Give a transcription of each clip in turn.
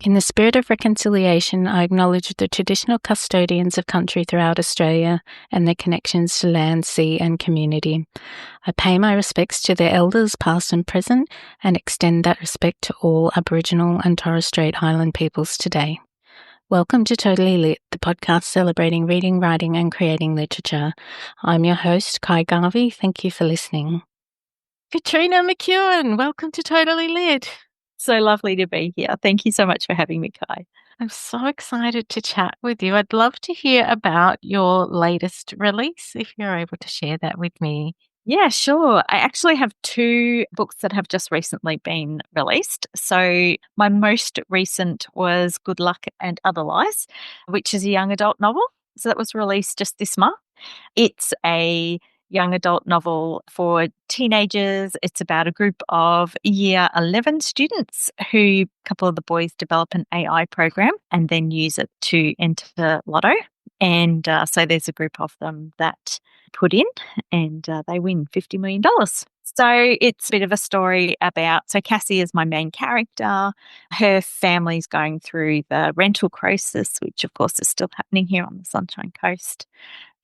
In the spirit of reconciliation, I acknowledge the traditional custodians of country throughout Australia and their connections to land, sea and community. I pay my respects to their elders past and present and extend that respect to all Aboriginal and Torres Strait Island peoples today. Welcome to Totally Lit, the podcast celebrating reading, writing and creating literature. I'm your host, Garvey. Thank you for listening. Catriona McKeown, welcome to Totally Lit. So lovely to be here. Thank you so much for having me, Kai. I'm so excited to chat with you. I'd love to hear about your latest release, if you're able to share that with me. Yeah, sure. I actually have two books that have just recently been released. So my most recent was Good Luck and Other Lies, which is a young adult novel. So that was released just this month. It's a young adult novel for teenagers. It's about a group of year 11 students who, a couple of the boys develop an AI program and then use it to enter Lotto. And so there's a group of them that put in and they win $50 million. So it's a bit of a story about, so Cassie is my main character. Her family's going through the rental crisis, which of course is still happening here on the Sunshine Coast.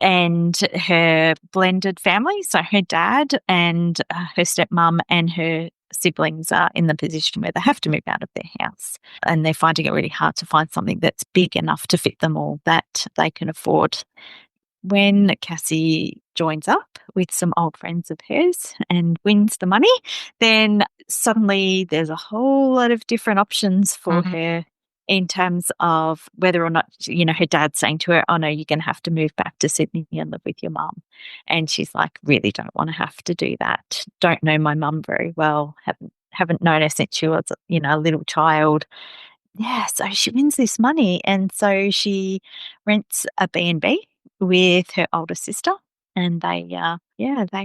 And her blended family, so her dad and her stepmom and her siblings are in the position where they have to move out of their house. And they're finding it really hard to find something that's big enough to fit them all that they can afford. When Cassie joins up with some old friends of hers and wins the money, then suddenly there's a whole lot of different options for her in terms of whether or not, her dad's saying to her, oh no, you're going to have to move back to Sydney and live with your mum. And she's like, really don't want to have to do that. Don't know my mum very well. Haven't known her since she was, a little child. Yeah, so she wins this money. And so she rents a B&B with her older sister, and they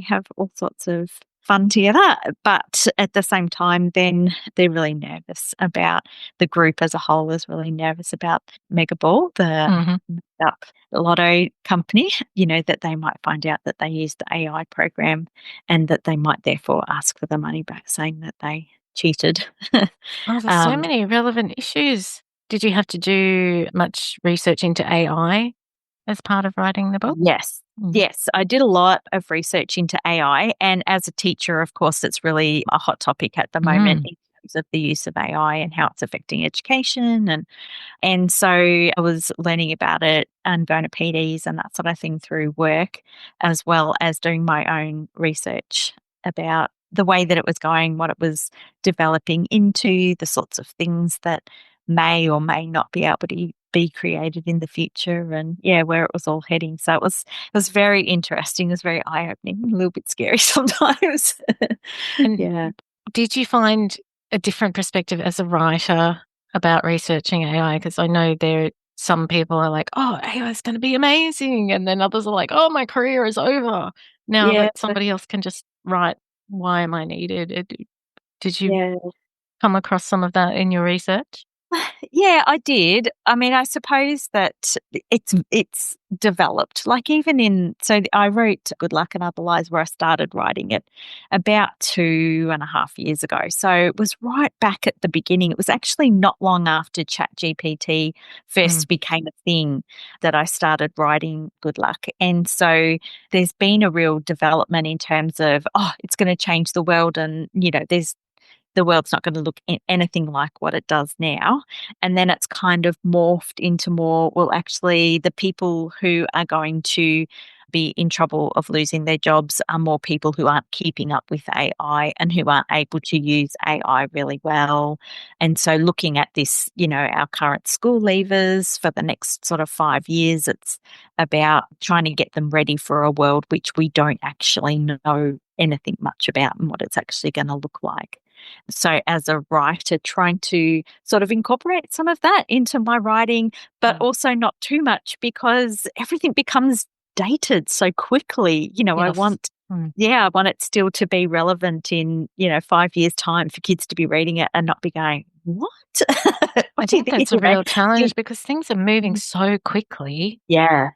have all sorts of fun together. But at the same time, then they're really nervous about, the group as a whole is really nervous about Megaball, the lotto company, that they might find out that they used the AI program and that they might therefore ask for the money back, saying that they cheated. Oh, there's so many relevant issues. Did you have to do much research into AI as part of writing the book? Yes. Yes, I did a lot of research into AI, and as a teacher, of course, it's really a hot topic at the moment in terms of the use of AI and how it's affecting education. And so I was learning about it and going to PDs and that sort of thing through work, as well as doing my own research about the way that it was going, what it was developing into, the sorts of things that may or may not be able to be created in the future, and where it was all heading. So it was very interesting. It was very eye-opening, a little bit scary sometimes. And did you find a different perspective as a writer about researching AI? Because I know some people are like, oh, AI is going to be amazing, and then others are like, oh, my career is over now that somebody else can just write, why am I needed? Did you come across some of that in your research? Yeah, I did. I mean, I suppose that it's developed. Like so I wrote Good Luck and Other Lies, where I started writing it about 2.5 years ago. So it was right back at the beginning. It was actually not long after ChatGPT first became a thing that I started writing Good Luck. And so there's been a real development in terms of, it's going to change the world, and, the world's not going to look anything like what it does now. And then it's kind of morphed into more, well, actually, the people who are going to be in trouble of losing their jobs are more people who aren't keeping up with AI and who aren't able to use AI really well. And so looking at this, our current school leavers for the next sort of 5 years, it's about trying to get them ready for a world which we don't actually know anything much about and what it's actually going to look like. So as a writer, trying to sort of incorporate some of that into my writing, but also not too much, because everything becomes dated so quickly. I want it still to be relevant in, 5 years' time for kids to be reading it and not be going, what? I think that's a real challenge, because things are moving so quickly. Yeah.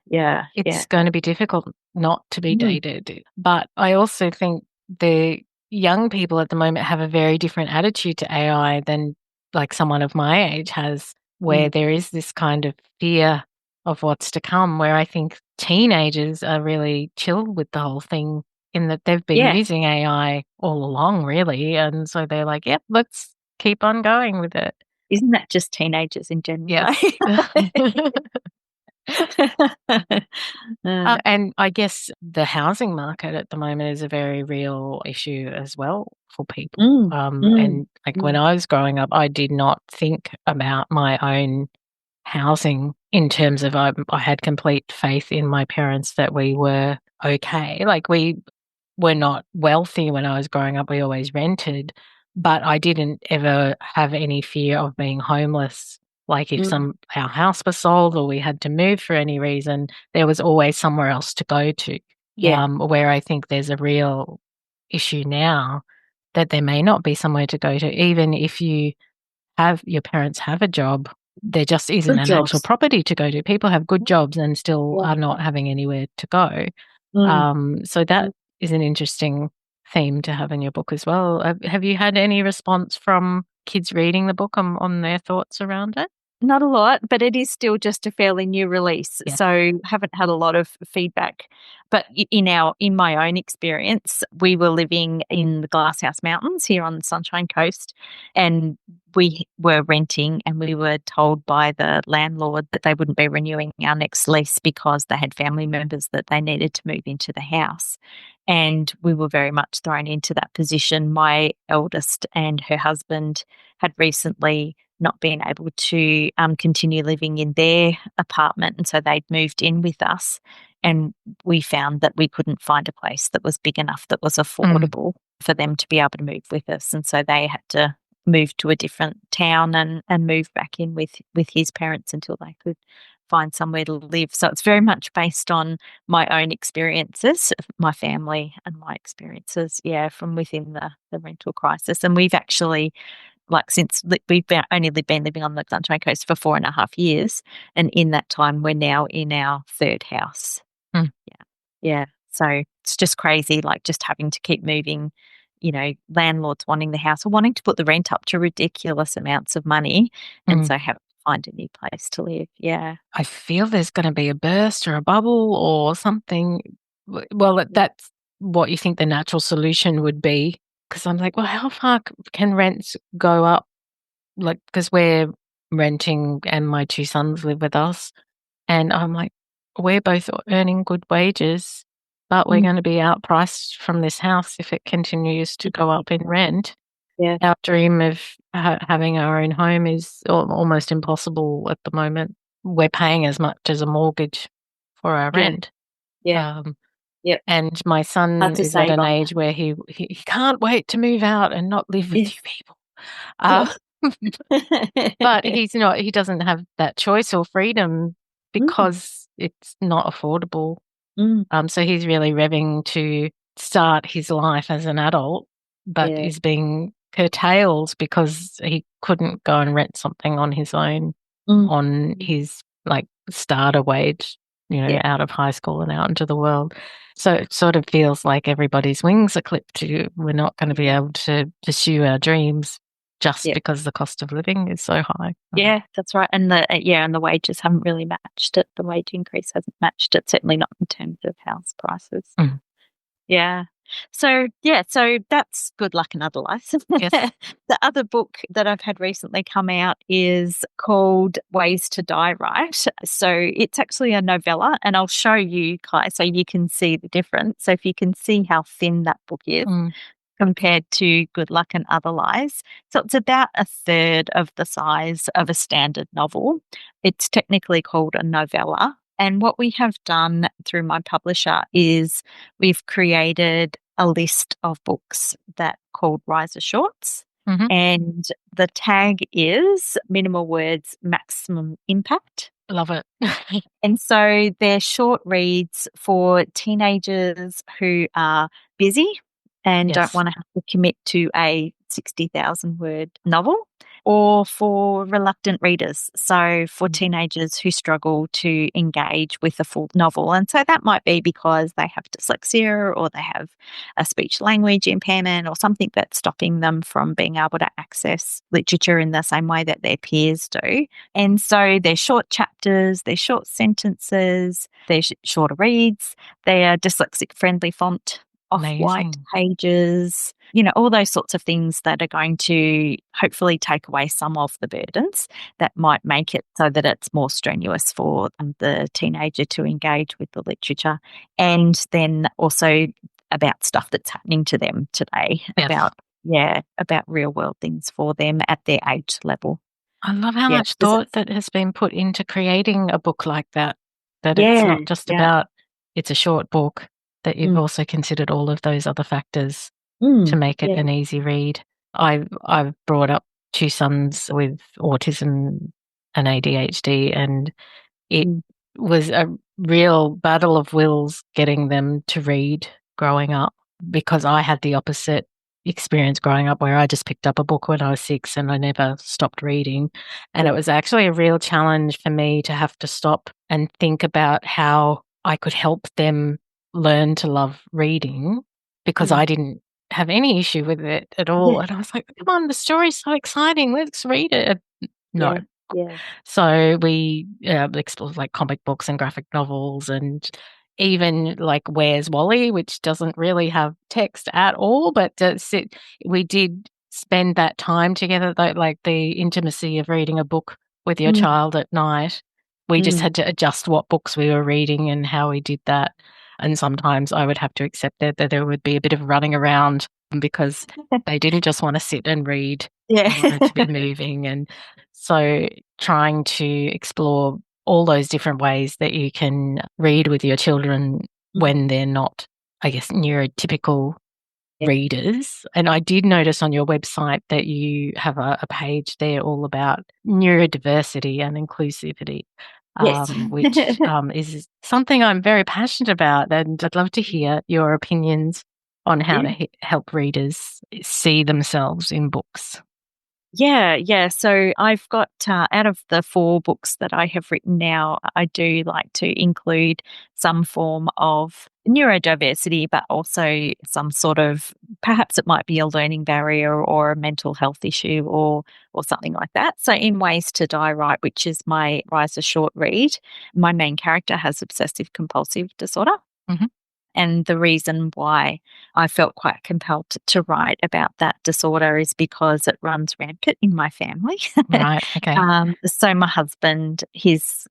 It's going to be difficult not to be dated. But I also think the young people at the moment have a very different attitude to AI than like someone of my age has, where there is this kind of fear of what's to come, where I think teenagers are really chill with the whole thing in that they've been Yeah. using AI all along, really. And so they're like, yep, let's keep on going with it. Isn't that just teenagers in general, Yes. though? And I guess the housing market at the moment is a very real issue as well for people. Mm, mm, And like when mm. I was growing up, I did not think about my own housing in terms of I had complete faith in my parents that we were okay. Like we were not wealthy when I was growing up. We always rented, but I didn't ever have any fear of being homeless. Like if Mm. our house was sold or we had to move for any reason, there was always somewhere else to go to. Yeah, Where I think there's a real issue now that there may not be somewhere to go to, even if your parents have a job, there just isn't good an actual jobs. property to go to. People have good jobs and still Yeah. are not having anywhere to go. Mm. So that is an interesting theme to have in your book as well. Have you had any response from kids reading the book on their thoughts around it? Not a lot, but it is still just a fairly new release, Yeah. so haven't had a lot of feedback. But in my own experience, we were living in the Glasshouse Mountains here on the Sunshine Coast, and we were renting, and we were told by the landlord that they wouldn't be renewing our next lease because they had family members that they needed to move into the house. And we were very much thrown into that position. My eldest and her husband had recently not being able to continue living in their apartment. And so they'd moved in with us. And we found that we couldn't find a place that was big enough that was Mm, affordable for them to be able to move with us. And so they had to move to a different town and move back in with his parents until they could find somewhere to live. So it's very much based on my own experiences, my family and my experiences, from within the rental crisis. And we've actually we've only been living on the Sunshine Coast for 4.5 years, and in that time, we're now in our third house. mm, Yeah, yeah. So it's just crazy, like just having to keep moving. Landlords wanting the house or wanting to put the rent up to ridiculous amounts of money, and mm. so have to find a new place to live. Yeah, I feel there's going to be a burst or a bubble or something. Well, that's what you think the natural solution would be. Because I'm like, well, how far can rents go up? Like, because we're renting and my two sons live with us. And I'm like, we're both earning good wages, but we're mm, going to be outpriced from this house if it continues to go up in rent. yeah, Our dream of having our own home is almost impossible at the moment. We're paying as much as a mortgage for our yeah, rent. yeah, Um, yep. and my Hard son to is at save an on that. age where he can't wait to move out and not live with Yeah. you people. Uh, Oh. but he doesn't have that choice or freedom Mm, because it's not affordable. mm, So he's really revving to start his life as an adult, but yeah, is being curtailed because he couldn't go and rent something on his own mm, on his like starter wage, yeah, out of high school and out into the world. So it sort of feels like everybody's wings are clipped. We're not going to be yeah, able to pursue our dreams just yeah. because the cost of living is so high. Yeah, that's right. And the wages haven't really matched it. The wage increase hasn't matched it, certainly not in terms of house prices. Mm. Yeah. So that's Good Luck and Other Life. Yes. The other book that I've had recently come out is called Ways to Die Right. So it's actually a novella, and I'll show you, Kai, so you can see the difference. So if you can see how thin that book is Mm. compared to Good Luck and Other Lies. So it's about a third of the size of a standard novel. It's technically called a novella. And what we have done through my publisher is we've created a list of books that called Riser Shorts. Hmm. And the tag is minimal words, maximum impact. Love it. And so they're short reads for teenagers who are busy and don't Yes. want to have to commit to a 60,000 word novel. or for reluctant readers. So for teenagers who struggle to engage with a full novel. And so that might be because they have dyslexia or they have a speech language impairment or something that's stopping them from being able to access literature in the same way that their peers do. And so they're short chapters, they're short sentences, they're shorter reads, they are dyslexic friendly font, off-white pages, all those sorts of things that are going to hopefully take away some of the burdens that might make it so that it's more strenuous for the teenager to engage with the literature. And then also about stuff that's happening to them today, about real world things for them at their age level. I love how much thought that has been put into creating a book like that it's not just about it's a short book, that you've also considered all of those other factors to make it an easy read. I've brought up 2 sons with autism and ADHD, and it was a real battle of wills getting them to read growing up, because I had the opposite experience growing up where I just picked up a book when I was 6 and I never stopped reading. And it was actually a real challenge for me to have to stop and think about how I could help them learn to love reading, because I didn't have any issue with it at all. And I was like, come on, the story's so exciting, let's read it. No. So we explored like comic books and graphic novels, and even like Where's Wally, which doesn't really have text at all, but we did spend that time together, though, like the intimacy of reading a book with your child at night. We just had to adjust what books we were reading and how we did that. And sometimes I would have to accept that there would be a bit of running around because they didn't just want to sit and read. They wanted to be moving. And so trying to explore all those different ways that you can read with your children when they're not, I guess, neurotypical readers. And I did notice on your website that you have a page there all about neurodiversity and inclusivity, which is something I'm very passionate about, and I'd love to hear your opinions on how to help readers see themselves in books. Yeah. So I've got, out of the 4 books that I have written now, I do like to include some form of neurodiversity, but also some sort of, perhaps it might be a learning barrier or a mental health issue or something like that. So in Ways to Die Right, which is my Rise a short read, my main character has obsessive compulsive disorder. And the reason why I felt quite compelled to write about that disorder is because it runs rampant in my family. Right, okay. So my husband, his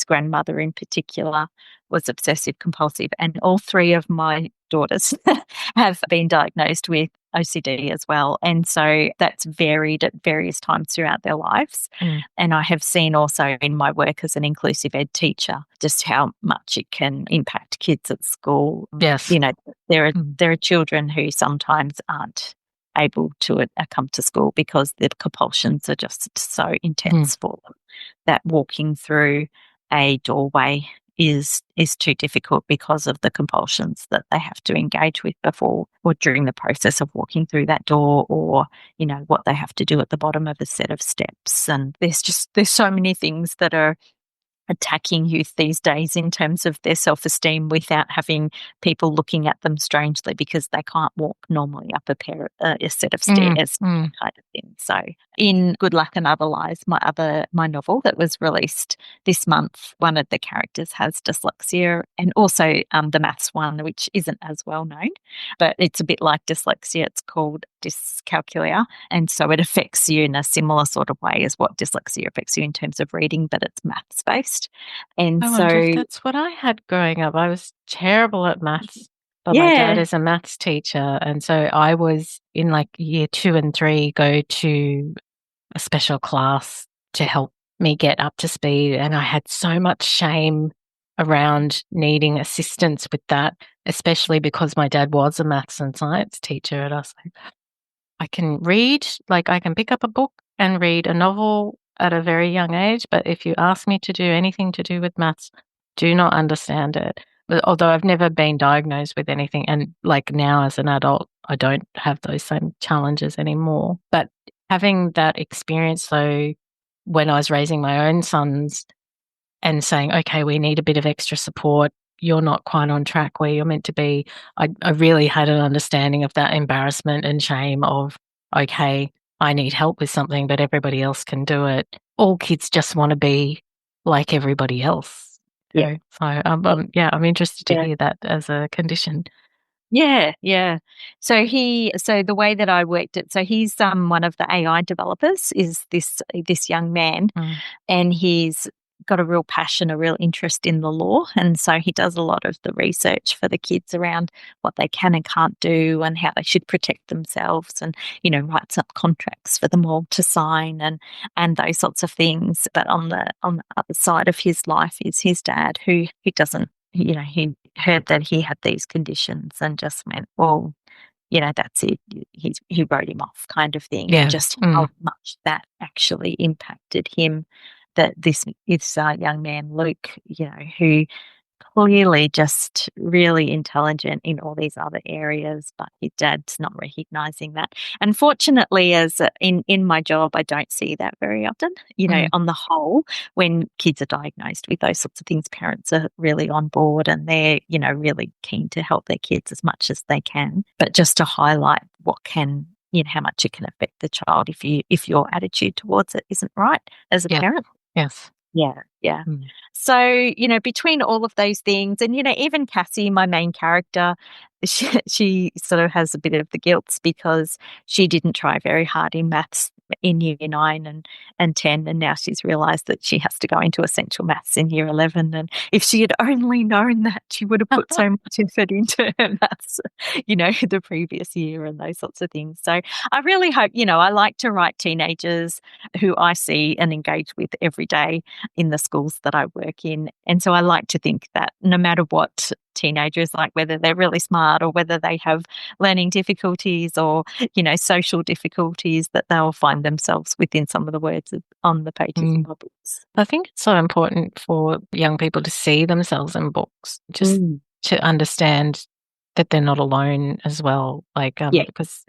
grandmother in particular, was obsessive compulsive, and all 3 of my daughters have been diagnosed with OCD as well. And so that's varied at various times throughout their lives. And I have seen also in my work as an inclusive ed teacher just how much it can impact kids at school. Yes. There are children who sometimes aren't able to come to school because the compulsions are just so intense for them that walking through a doorway is too difficult because of the compulsions that they have to engage with before or during the process of walking through that door, or what they have to do at the bottom of a set of steps. And there's so many things that are attacking youth these days in terms of their self-esteem without having people looking at them strangely because they can't walk normally up a set of stairs, kind of thing. So in Good Luck and Other Lies, my novel that was released this month, one of the characters has dyslexia, and also the maths one, which isn't as well known, but it's a bit like dyslexia. It's called dyscalculia, and so it affects you in a similar sort of way as what dyslexia affects you in terms of reading, but it's maths based. And I wonder if that's what I had growing up. I was terrible at maths, but my dad is a maths teacher, and so I was in like year 2 and 3 go to a special class to help me get up to speed, and I had so much shame around needing assistance with that, especially because my dad was a maths and science teacher, and I was like, I can read, like I can pick up a book and read a novel at a very young age, but if you ask me to do anything to do with maths, do not understand it. But although I've never been diagnosed with anything, and like now as an adult, I don't have those same challenges anymore. But having that experience, though, when I was raising my own sons and saying, okay, we need a bit of extra support. You're not quite on track where you're meant to be. I really had an understanding of that embarrassment and shame of, okay, I need help with something, but everybody else can do it. All kids just want to be like everybody else. Yeah. So, I'm interested to Yeah. hear that as a condition. Yeah, yeah. So the way that I worked it, so he's one of the AI developers, is this young man, and he's got a real passion, a real interest in the law, and so he does a lot of the research for the kids around what they can and can't do and how they should protect themselves, and writes up contracts for them all to sign and those sorts of things. But on the other side of his life is his dad, who he doesn't, he heard that he had these conditions and just went, well, that's it. He wrote him off, kind of thing, and just how much that actually impacted him. That this young man, Luke, who clearly just really intelligent in all these other areas, but his dad's not recognizing that. Unfortunately, in my job, I don't see that very often. On the whole, when kids are diagnosed with those sorts of things, parents are really on board and they're, really keen to help their kids as much as they can. But just to highlight what can, how much it can affect the child if your attitude towards it isn't right as a parent. Yes. Yeah, yeah. So, between all of those things, and, even Cassie, my main character, she sort of has a bit of the guilt because she didn't try very hard in maths in year 9 and 10, and now she's realised that she has to go into essential maths in year 11. And if she had only known that, she would have put so much effort into her maths, the previous year and those sorts of things. So I really hope, I like to write teenagers who I see and engage with every day in the schools that I work in. And so I like to think that no matter what teenagers, like whether they're really smart or whether they have learning difficulties or, social difficulties, that they'll find themselves within some of the words on the pages of my books. I think it's so important for young people to see themselves in books, just to understand that they're not alone as well. Because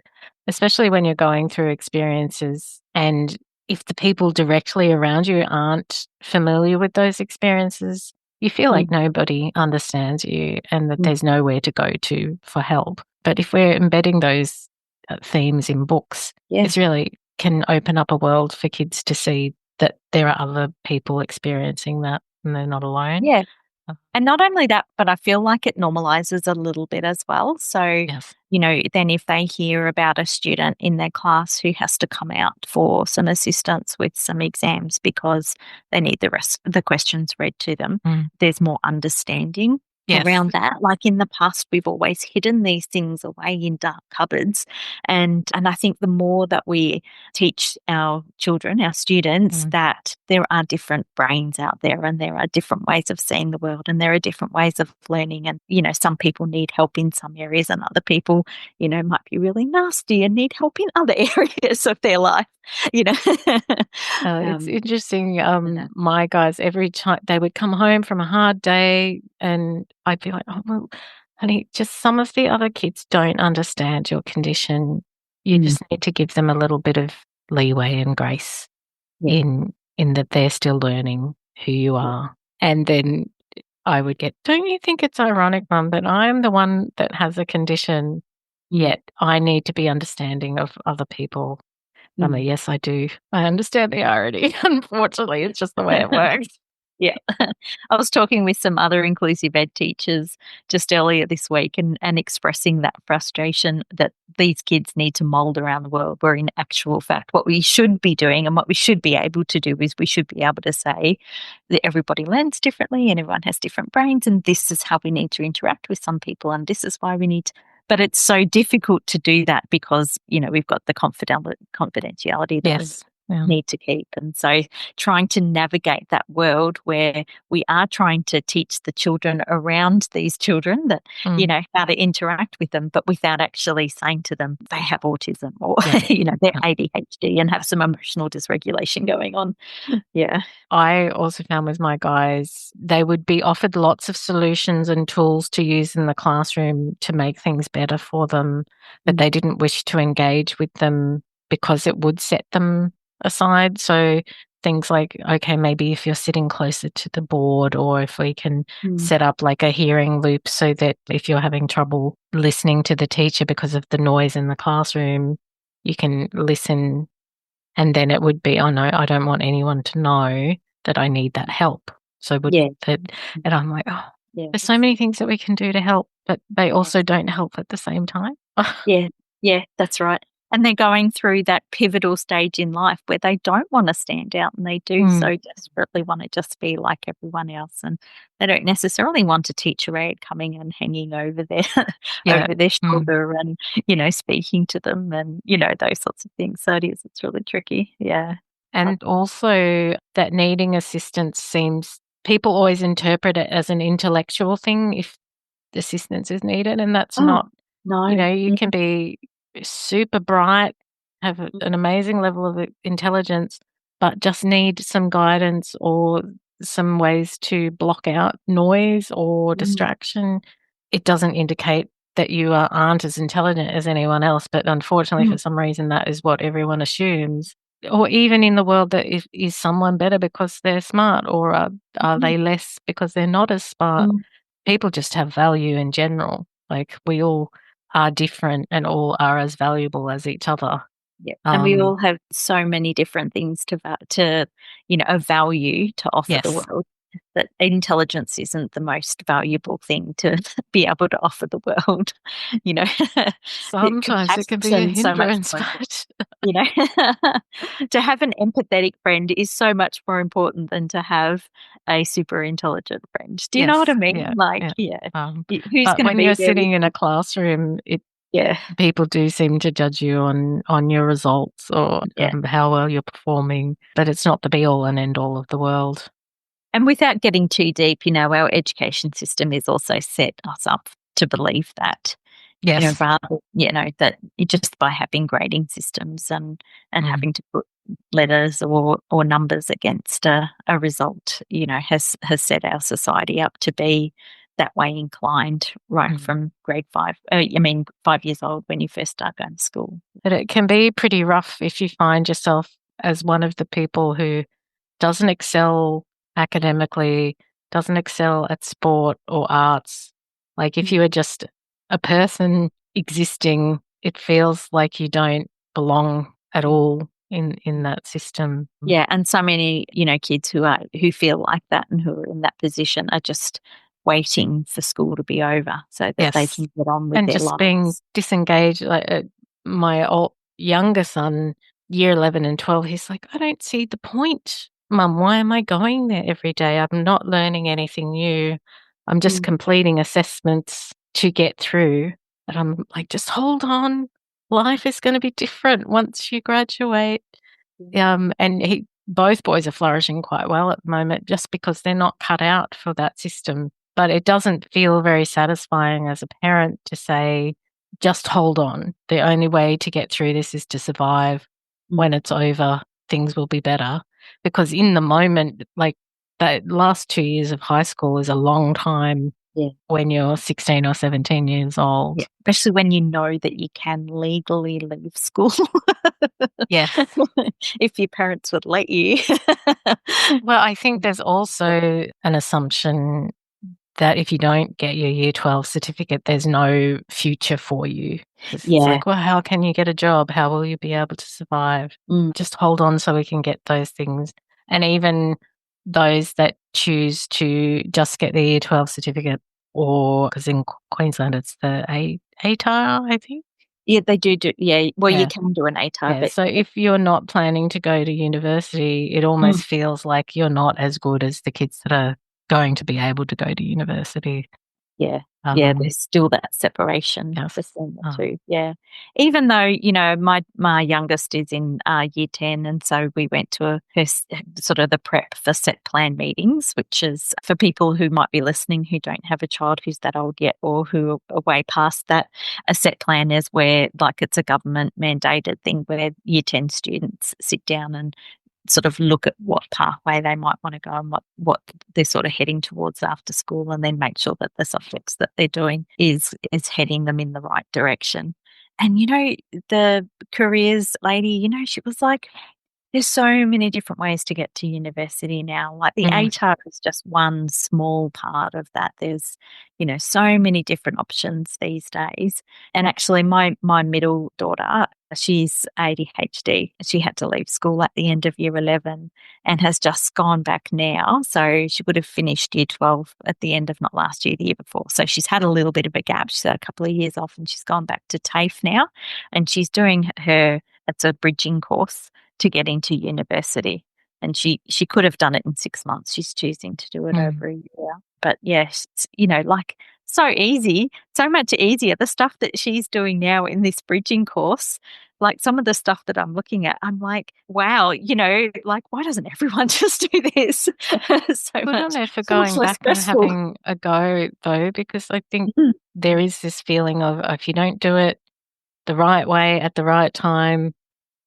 especially when you're going through experiences, and if the people directly around you aren't familiar with those experiences, you feel like nobody understands you and that there's nowhere to go to for help. But if we're embedding those themes in books, it's really can open up a world for kids to see that there are other people experiencing that and they're not alone. Yeah. And not only that, but I feel like it normalizes a little bit as well. So, then if they hear about a student in their class who has to come out for some assistance with some exams because they need the questions read to them, there's more understanding around that. Like in the past, we've always hidden these things away in dark cupboards. And I think the more that we teach our children, our students, that there are different brains out there and there are different ways of seeing the world and there are different ways of learning. And, some people need help in some areas and other people, might be really nasty and need help in other areas of their life, It's interesting. My guys, every time they would come home from a hard day and I'd be like, oh, well, honey, just some of the other kids don't understand your condition. You just need to give them a little bit of leeway and grace in that they're still learning who you are. And then I would get, don't you think it's ironic, Mum, that I'm the one that has a condition, yet I need to be understanding of other people? I mean, yes, I do. I understand the irony. Unfortunately, it's just the way it works. Yeah. I was talking with some other inclusive ed teachers just earlier this week and expressing that frustration that these kids need to mould around the world, where in actual fact what we should be doing and what we should be able to do is we should be able to say that everybody learns differently and everyone has different brains and this is how we need to interact with some people and this is why we need to. But it's so difficult to do that because, we've got the confidentiality that we need to keep. And so trying to navigate that world where we are trying to teach the children around these children that, how to interact with them, but without actually saying to them they have autism or, they're ADHD and have some emotional dysregulation going on. Yeah. I also found with my guys, they would be offered lots of solutions and tools to use in the classroom to make things better for them, but they didn't wish to engage with them because it would set them aside. So things like, okay, maybe if you're sitting closer to the board, or if we can set up like a hearing loop so that if you're having trouble listening to the teacher because of the noise in the classroom, you can listen, and then it would be, oh no, I don't want anyone to know that I need that help. So and I'm like, oh, there's so many things that we can do to help, but they also don't help at the same time. Yeah, that's right. And they're going through that pivotal stage in life where they don't want to stand out, and they do so desperately want to just be like everyone else. And they don't necessarily want a teacher aide coming and hanging over their over their shoulder and, speaking to them and, those sorts of things. So it's really tricky. Yeah. And also that needing assistance people always interpret it as an intellectual thing if assistance is needed, and that's not. No. You can be super bright, have an amazing level of intelligence, but just need some guidance or some ways to block out noise or distraction. It doesn't indicate that you aren't as intelligent as anyone else, but unfortunately for some reason that is what everyone assumes. Or even in the world, that is someone better because they're smart, or are they less because they're not as smart? People just have value in general. Like, we all are different and all are as valuable as each other. Yeah, and we all have so many different things of value to offer the world. That intelligence isn't the most valuable thing to be able to offer the world. Sometimes it can be a hindrance, but to have an empathetic friend is so much more important than to have a super intelligent friend. Do you know what I mean? Who's but going to when be you're there sitting in a classroom, people do seem to judge you on your results or how well you're performing, but it's not the be all and end all of the world. And without getting too deep, our education system is also set us up to believe that. Yes. That just by having grading systems and having to put letters or numbers against a result, has set our society up to be that way inclined right from grade 5. 5 years old when you first start going to school. But it can be pretty rough if you find yourself as one of the people who doesn't excel academically, doesn't excel at sport or arts. Like, if you are just a person existing, it feels like you don't belong at all in that system. Yeah, and so many, kids who feel like that and who are in that position are just waiting for school to be over so that they can get on with and their just lives. Being disengaged. Like, my younger son, year 11 and 12, he's like, I don't see the point, Mum. Why am I going there every day? I'm not learning anything new. I'm just completing assessments to get through. And I'm like, just hold on. Life is going to be different once you graduate. And both boys are flourishing quite well at the moment just because they're not cut out for that system. But it doesn't feel very satisfying as a parent to say, just hold on. The only way to get through this is to survive. When it's over, things will be better. Because in the moment, like, that last 2 years of high school is a long time when you're 16 or 17 years old. Yeah, especially when you know that you can legally leave school. Yes. If your parents would let you. Well, I think there's also an assumption that if you don't get your year 12 certificate, there's no future for you. It's like, well, how can you get a job? How will you be able to survive? Just hold on so we can get those things. And even those that choose to just get the year 12 certificate, or because in Queensland it's the ATAR, I think. Yeah, they do. Yeah, well, you can do an ATAR. But so if you're not planning to go to university, it almost feels like you're not as good as the kids that are going to be able to go to university. Yeah. There's still that separation between the two. Yeah. Even though, my youngest is in year 10, and so we went to sort of the prep for set plan meetings, which is for people who might be listening who don't have a child who's that old yet or who are way past that. A set plan is where, like, it's a government mandated thing where year 10 students sit down and sort of look at what pathway they might want to go and what they're sort of heading towards after school, and then make sure that the subjects that they're doing is heading them in the right direction. And, the careers lady, she was like, there's so many different ways to get to university now. Like the Mm. ATAR is just one small part of that. There's, so many different options these days. And actually my middle daughter, she's ADHD. She had to leave school at the end of year 11 and has just gone back now. So she would have finished year 12 at the end of not last year, the year before. So she's had a little bit of a gap. She's had a couple of years off and she's gone back to TAFE now. And she's doing it's a bridging course to get into university. And she could have done it in 6 months. She's choosing to do it over a year. But yes, like so easy, so much easier. The stuff that she's doing now in this bridging course, like some of the stuff that I'm looking at, I'm like, wow, like why doesn't everyone just do this? Good on her for So much going less back and stressful. having a go, though, because I think Mhm. there is this feeling of if you don't do it the right way at the right time,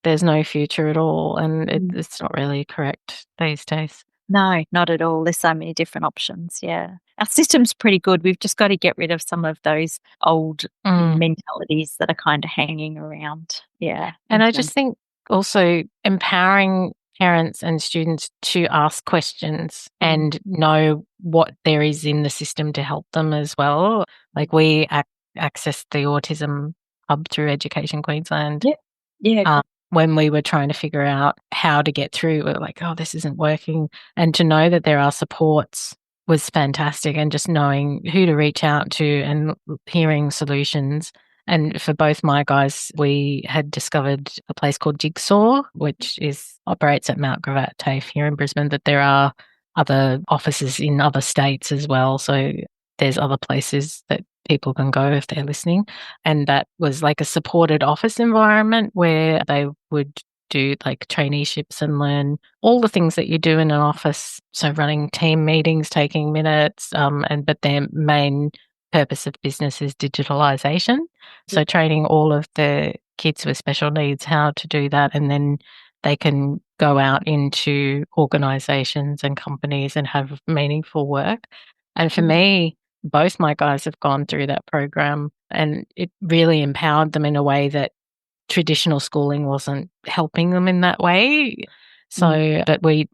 there's no future at all, and it's not really correct these days. No, not at all. There's so many different options. Yeah. Our system's pretty good. We've just got to get rid of some of those old Mm. mentalities that are kind of hanging around. Yeah. And In I terms just think also empowering parents and students to ask questions and know what there is in the system to help them as well. Like we accessed the Autism Hub through Education Queensland. Yeah. Yeah. When we were trying to figure out how to get through, we were like, oh, this isn't working. And to know that there are supports was fantastic, and just knowing who to reach out to and hearing solutions. And for both my guys, we had discovered a place called Jigsaw, which operates at Mount Gravatt TAFE here in Brisbane, but there are other offices in other states as well. So there's other places that people can go if they're listening. And that was like a supported office environment where they would do like traineeships and learn all the things that you do in an office. So running team meetings, taking minutes, but their main purpose of business is digitalization. So training all of the kids with special needs how to do that, and then they can go out into organizations and companies and have meaningful work. And for me, both my guys have gone through that program, and it really empowered them in a way that traditional schooling wasn't helping them in that way. So, but we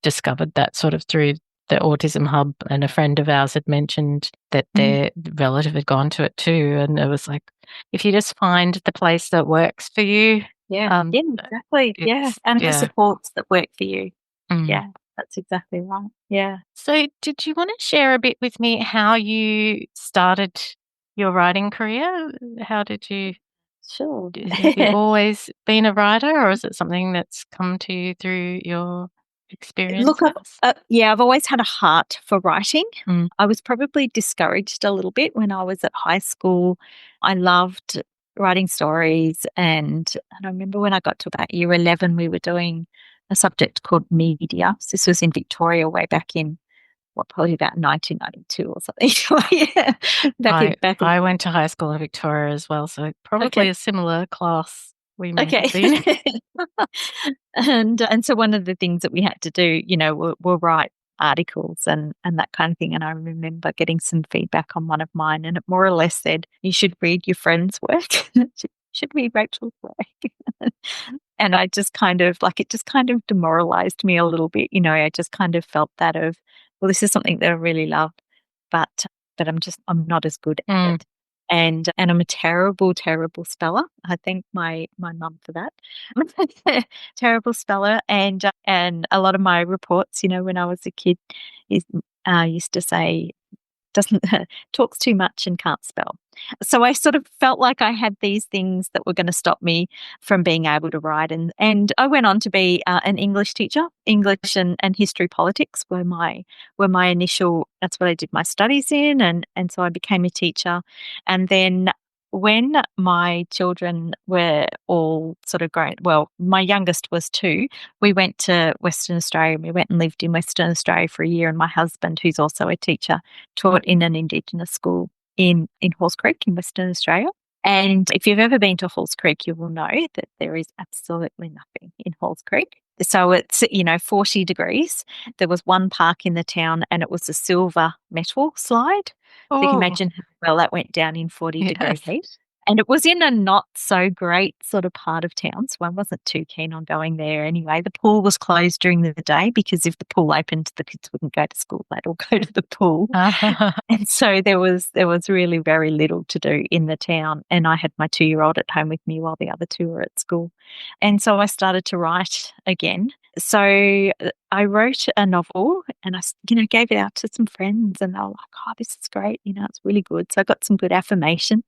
discovered that sort of through the Autism Hub, and a friend of ours had mentioned that their relative had gone to it too. And it was like, if you just find the place that works for you. Yeah. Yeah, exactly. Yeah. And the supports that work for you. Yeah, that's exactly right. Yeah. So did you want to share a bit with me how you started your writing career? How did you Sure. have you always been a writer, or is it something that's come to you through your Look, experiences? I've always had a heart for writing. Mm. I was probably discouraged a little bit when I was at high school. I loved writing stories, and I remember when I got to about year 11, we were doing a subject called media. This was in Victoria way back in, probably about 1992 or something. Yeah, back in. I went to high school in Victoria as well, so probably a similar class we may Okay. have been. And so one of the things that we had to do, were write articles and that kind of thing. And I remember getting some feedback on one of mine, and it more or less said, you should read your friend's work. You should read Rachel's work. And I just kind of it just kind of demoralized me a little bit. I just kind of felt that of, well, this is something that I really love, but I'm not as good at it. And I'm a terrible, terrible speller. I thank my mum for that. Terrible speller, and a lot of my reports, when I was a kid, used to say doesn't talks too much and can't spell. So I sort of felt like I had these things that were going to stop me from being able to write. And I went on to be an English teacher. English and history politics were my initial. That's what I did my studies in, and so I became a teacher. And then when my children were all sort of grown, well, my youngest was 2. We went to Western Australia. We went and lived in Western Australia for a year, and my husband, who's also a teacher, taught in an Indigenous school in Halls Creek in Western Australia. And if you've ever been to Halls Creek, you will know that there is absolutely nothing in Halls Creek. So it's, 40 degrees. There was one park in the town, and it was a silver metal slide. So you can imagine how well that went down in 40 degree heat. And it was in a not so great sort of part of town, so I wasn't too keen on going there anyway. The pool was closed during the day because if the pool opened, the kids wouldn't go to school, they'd all go to the pool. And so there was really very little to do in the town. And I had my 2-year-old at home with me while the other two were at school. And so I started to write again. So I wrote a novel and gave it out to some friends and they were like, oh, this is great. It's really good. So I got some good affirmation.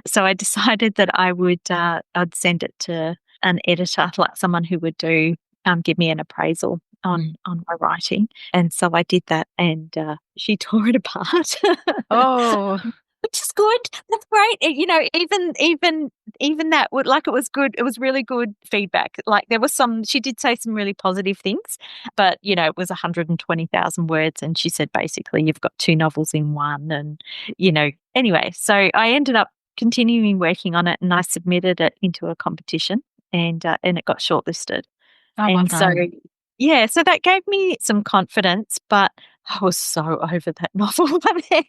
So I decided that I'd send it to an editor, like someone who would give me an appraisal on my writing. And so I did that and she tore it apart. Oh. Which is good. That's great. Even that it was good. It was really good feedback. Like she did say some really positive things, but it was 120,000 words, and she said basically you've got 2 novels in one, and anyway. So I ended up continuing working on it, and I submitted it into a competition, and it got shortlisted. Oh, well And so done. yeah, so that gave me some confidence, but I was so over that novel by then.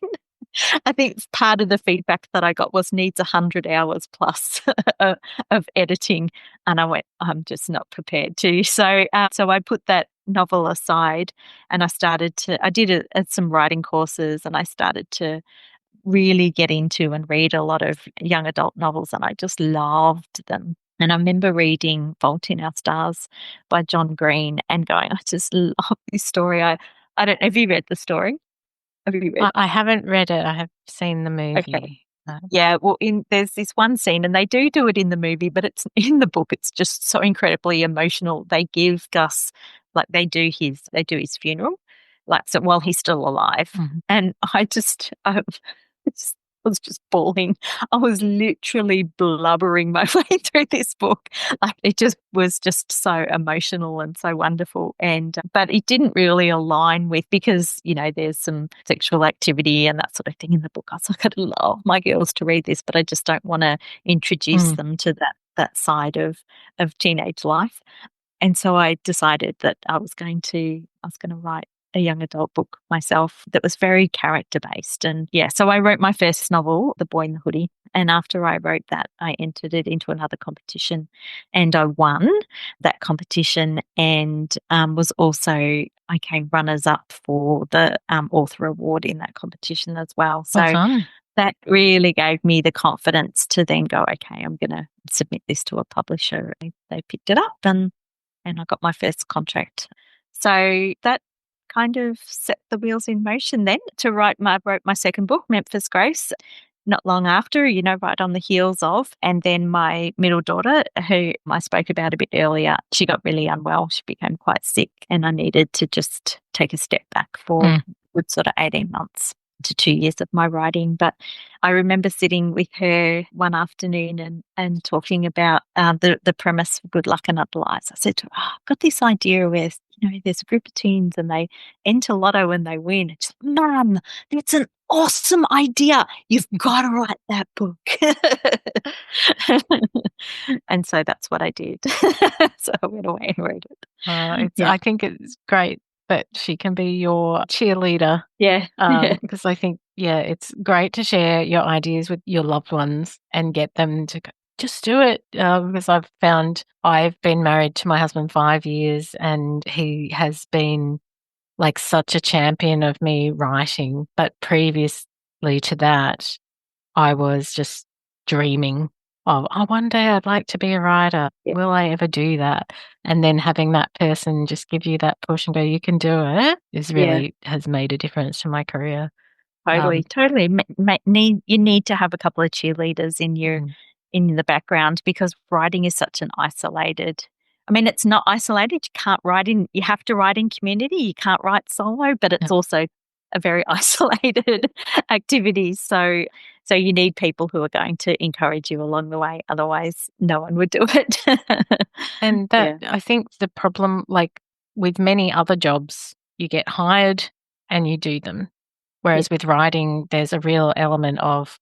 I think part of the feedback that I got was needs 100 hours plus of editing. And I went, I'm just not prepared to. So I put that novel aside and I did some writing courses and I started to really get into and read a lot of young adult novels and I just loved them. And I remember reading Fault in Our Stars by John Green and going, I just love this story. I don't know. Have you read the story? Have you read? I haven't read it. I have seen the Okay. movie. Yeah, well, there's this one scene, and they do it in the movie, but it's in the book. It's just so incredibly emotional. They give Gus, like, they do his funeral, like, so while he's still alive, and I just was just bawling. I was literally blubbering my way through this book. Like, it just was just so emotional and so wonderful. And but it didn't really align with, because there's some sexual activity and that sort of thing in the book. I was like, I'd love my girls to read this, but I just don't want to introduce them to that side of teenage life. And so I decided that I was going to write a young adult book myself that was very character based. And yeah, so I wrote my first novel, The Boy in the Hoodie. And after I wrote that, I entered it into another competition and I won that competition and I came runners up for the author award in that competition as well. So Well done. that really gave me the confidence to then go, okay, I'm going to submit this to a publisher. They picked it up and I got my first contract. So that kind of set the wheels in motion then to I wrote my second book, Memphis Grace, not long after, right on the heels of. And then my middle daughter, who I spoke about a bit earlier, she got really unwell. She became quite sick and I needed to just take a step back for a good sort of 18 months to 2 years of my writing. But I remember sitting with her one afternoon and talking about the premise for Good Luck and Other Lies. I said to her, I've got this idea where there's a group of teens and they enter lotto and they win. It's like, Mum, that's an awesome idea. You've got to write that book. And so that's what I did. So I went away and wrote it. I think it's great that she can be your cheerleader. Yeah. Because I think, it's great to share your ideas with your loved ones and get them to just do it. Because I've been married to my husband 5 years and he has been like such a champion of me writing. But previously to that, I was just dreaming of, one day I'd like to be a writer. Yeah. Will I ever do that? And then having that person just give you that push and go, you can do it, has made a difference to my career. Totally. You need to have a couple of cheerleaders in the background because writing is such an isolated. I mean, it's not isolated. You have to write in community. You can't write solo, but it's also a very isolated activity. So you need people who are going to encourage you along the way. Otherwise, no one would do it. And I think the problem, like with many other jobs, you get hired and you do them. Whereas with writing, there's a real element of,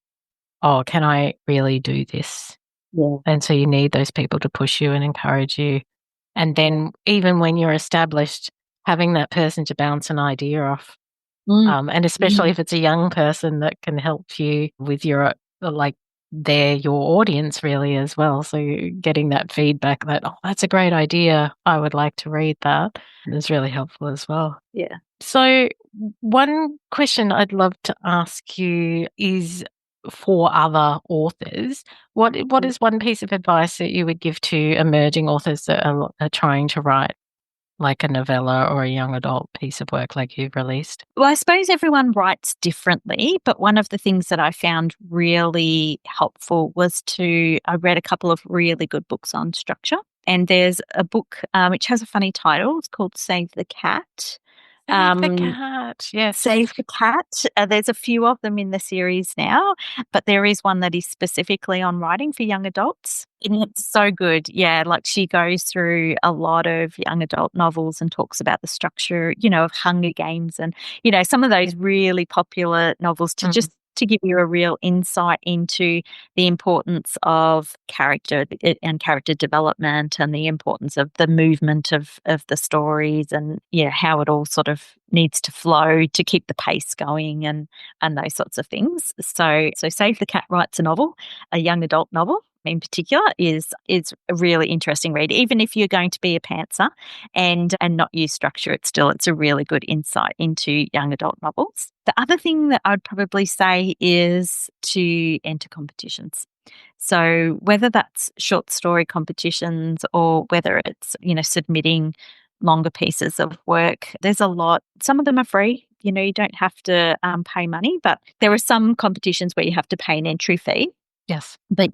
can I really do this? Yeah. And so you need those people to push you and encourage you. And then even when you're established, having that person to bounce an idea off. And especially if it's a young person that can help you with your, like, they're your audience really as well. So getting that feedback that, oh, that's a great idea, I would like to read that, is really helpful as well. Yeah. So one question I'd love to ask you is for other authors. What is one piece of advice that you would give to emerging authors that are trying to write like a novella or a young adult piece of work like you've released? Well, I suppose everyone writes differently, but one of the things that I found really helpful was I read a couple of really good books on structure. And there's a book which has a funny title. It's called Save the Cat. Save the Cat, yes. Save the Cat. There's a few of them in the series now, but there is one that is specifically on writing for young adults. And it's so good. Yeah, like she goes through a lot of young adult novels and talks about the structure, of Hunger Games and, some of those really popular novels just to give you a real insight into the importance of character and character development and the importance of the movement of the stories and how it all sort of needs to flow to keep the pace going and those sorts of things. So Save the Cat writes a novel, a young adult novel in particular is a really interesting read. Even if you're going to be a pantser and not use structure, it's a really good insight into young adult novels. The other thing that I'd probably say is to enter competitions. So whether that's short story competitions or whether it's, submitting longer pieces of work, there's a lot. Some of them are free. You don't have to pay money, but there are some competitions where you have to pay an entry fee. Yes. But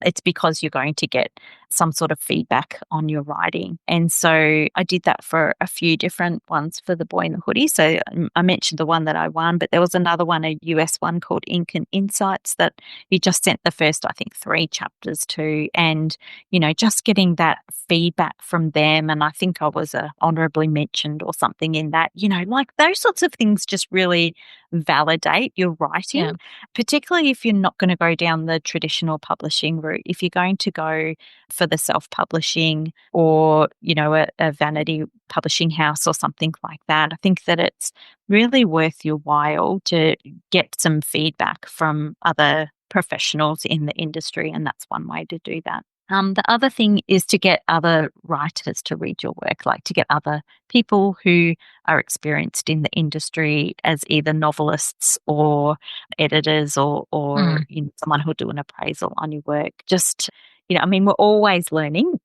it's because you're going to get some sort of feedback on your writing. And so I did that for a few different ones for The Boy in the Hoodie. So I mentioned the one that I won, but there was another one, a US one called Ink and Insights that you just sent the first, I think, 3 chapters to. And, just getting that feedback from them. And I think I was honorably mentioned or something in that, like those sorts of things just really validate your writing, particularly if you're not going to go down the traditional publishing route. If you're going to go for the self-publishing or, a vanity publishing house or something like that, I think that it's really worth your while to get some feedback from other professionals in the industry, and that's one way to do that. The other thing is to get other writers to read your work, like to get other people who are experienced in the industry as either novelists or editors or someone who'll do an appraisal on your work. Just, we're always learning,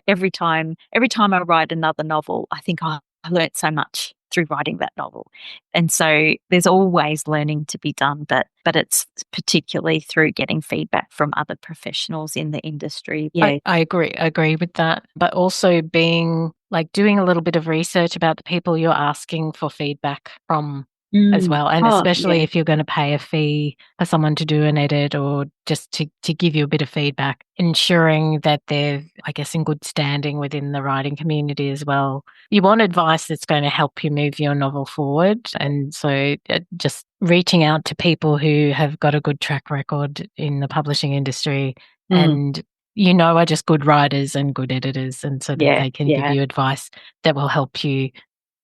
every time I write another novel, I think, oh, I learned so much through writing that novel. And so there's always learning to be done, but it's particularly through getting feedback from other professionals in the industry. Yeah. I agree with that. But also doing a little bit of research about the people you're asking for feedback from as well. And especially if you're going to pay a fee for someone to do an edit or just to give you a bit of feedback, ensuring that they're, I guess, in good standing within the writing community as well. You want advice that's going to help you move your novel forward. And so just reaching out to people who have got a good track record in the publishing industry and are just good writers and good editors, and so that they can give you advice that will help you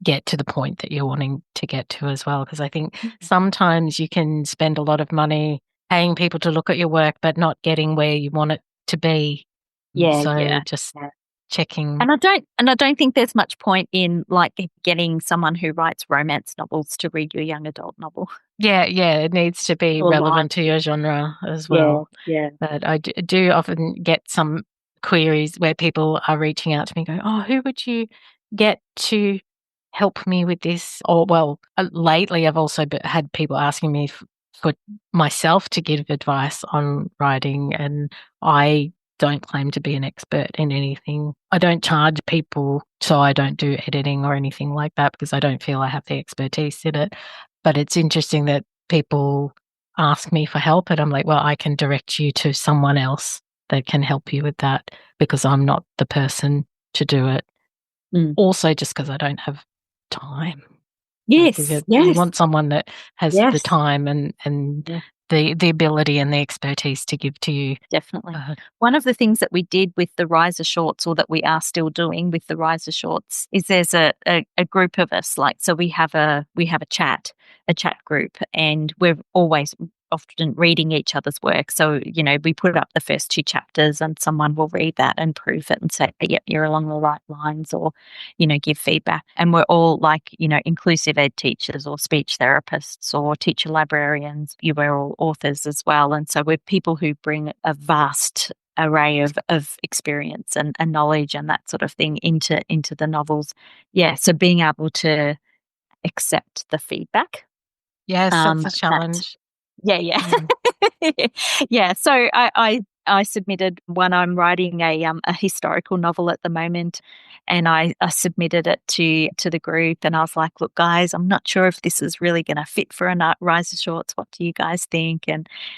get to the point that you're wanting to get to as well. Because I think sometimes you can spend a lot of money paying people to look at your work, but not getting where you want it to be. Just checking. And I don't think there's much point in getting someone who writes romance novels to read your young adult novel. Yeah, it needs to be relevant to your genre as well. Yeah. But I do often get some queries where people are reaching out to me going, oh, who would you get to help me with this? Or, lately I've also had people asking me for myself to give advice on writing, and I don't claim to be an expert in anything. I don't charge people, so I don't do editing or anything like that because I don't feel I have the expertise in it. But it's interesting that people ask me for help, and I'm like, well, I can direct you to someone else that can help you with that because I'm not the person to do it. Also, just because I don't have time. Yes, you want someone that has the time and the ability and the expertise to give to you. Definitely. One of the things that we did with the Riser Shorts, or that we are still doing with the Riser Shorts, is there's a group of us. So we have a chat group, and we're always often reading each other's work. So, we put up the first 2 chapters and someone will read that and proof it and say, yep, you're along the right lines, or, give feedback. And we're all like, inclusive ed teachers or speech therapists or teacher librarians. We're all authors as well. And so we're people who bring a vast array of experience and knowledge and that sort of thing into the novels. Yeah. So being able to accept the feedback. Yes, that's a challenge. Yeah. Yeah. So I submitted one. I'm writing a historical novel at the moment, and I submitted it to the group, and I was like, look, guys, I'm not sure if this is really going to fit for a Riser Shorts. What do you guys think?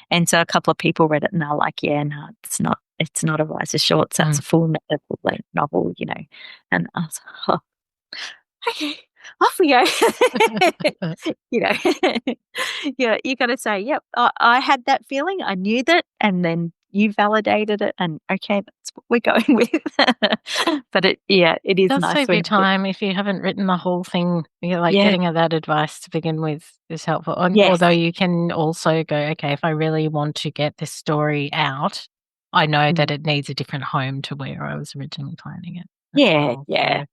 And so a couple of people read it and they're like, yeah, no, it's not. It's not a Riser Shorts. That's a full length novel, And I was like, oh, okay, off we go. Yeah, you got to say, yep, I had that feeling. I knew that. And then you validated it. And okay, that's what we're going with. But it is does nice. save you time if you haven't written the whole thing. Getting that advice to begin with is helpful. Yes. Although you can also go, okay, if I really want to get this story out, I know that it needs a different home to where I was originally planning it. Yeah,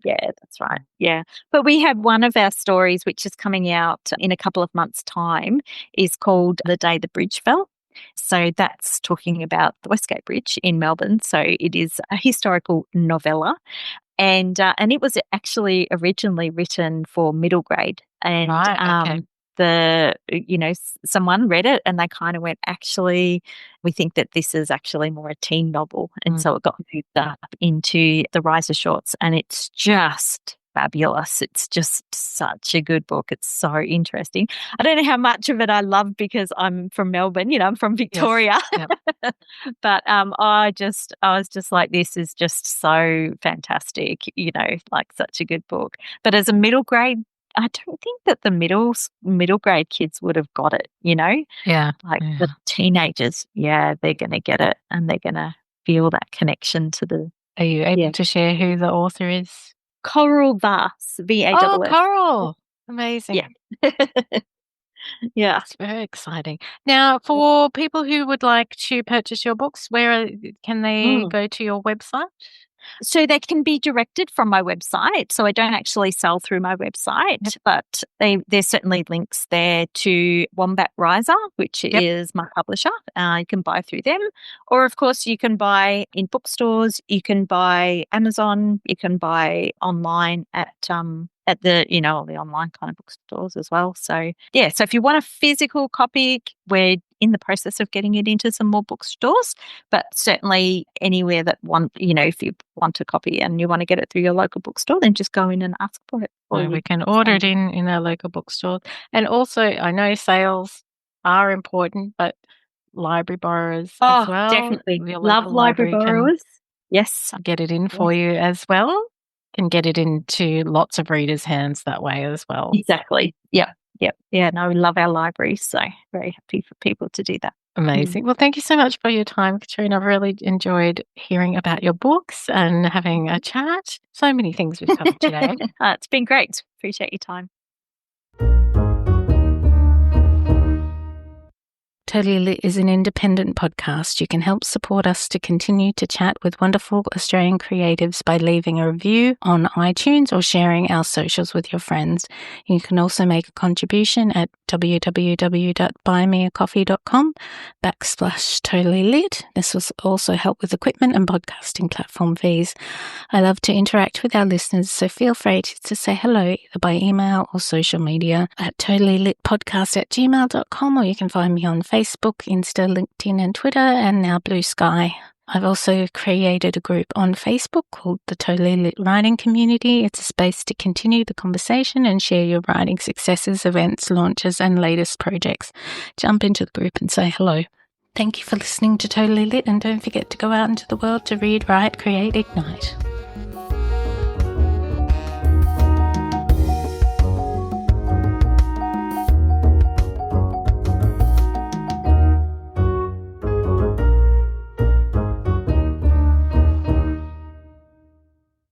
that's right. Yeah. But we have one of our stories, which is coming out in a couple of months' time, is called The Day the Bridge Fell. So that's talking about the Westgate Bridge in Melbourne. So it is a historical novella. And it was actually originally written for middle grade. And right, okay. someone read it and they kind of went, actually, we think that this is actually more a teen novel. And so it got moved up into the Riser Shorts, and it's just fabulous. It's just such a good book. It's so interesting. I don't know how much of it I love because I'm from Melbourne, I'm from Victoria. Yes. Yep. But I was just like, this is just so fantastic, like such a good book. But as a middle grade, I don't think that the middle grade kids would have got it, Yeah. The teenagers, they're going to get it, and they're going to feel that connection to the. Are you able to share who the author is? Coral Vass, VASS. Oh, Coral. Amazing. Yeah. Yeah. It's very exciting. Now, for people who would like to purchase your books, where can they go to your website? So they can be directed from my website. So I don't actually sell through my website, but there's certainly links there to Wombat Riser, which is my publisher. You can buy through them. Or, of course, you can buy in bookstores. You can buy Amazon. You can buy online at the, the online kind of bookstores as well. So, so if you want a physical copy, we're in the process of getting it into some more bookstores, but certainly anywhere that if you want a copy and you want to get it through your local bookstore, then just go in and ask for it. So we can order it in our local bookstore. And also, I know sales are important, but library borrowers as well. Definitely. Love library borrowers. Yes. Get it in for you as well. Can get it into lots of readers' hands that way as well. Exactly. Yep. Yeah, no, we love our libraries, so very happy for people to do that. Amazing. Well, thank you so much for your time, Catriona. I've really enjoyed hearing about your books and having a chat. So many things we've covered today. It's been great. Appreciate your time. Totally Lit is an independent podcast. You can help support us to continue to chat with wonderful Australian creatives by leaving a review on iTunes or sharing our socials with your friends. You can also make a contribution at www.buymeacoffee.com/totallylit. This will also help with equipment and podcasting platform fees. I love to interact with our listeners, so feel free to say hello either by email or social media at totallylitpodcast@gmail.com, or you can find me on Facebook, Insta, LinkedIn and Twitter, and now Blue Sky. I've also created a group on Facebook called the Totally Lit Writing Community. It's a space to continue the conversation and share your writing successes, events, launches and latest projects. Jump into the group and say hello. Thank you for listening to Totally Lit, and don't forget to go out into the world to read, write, create, ignite.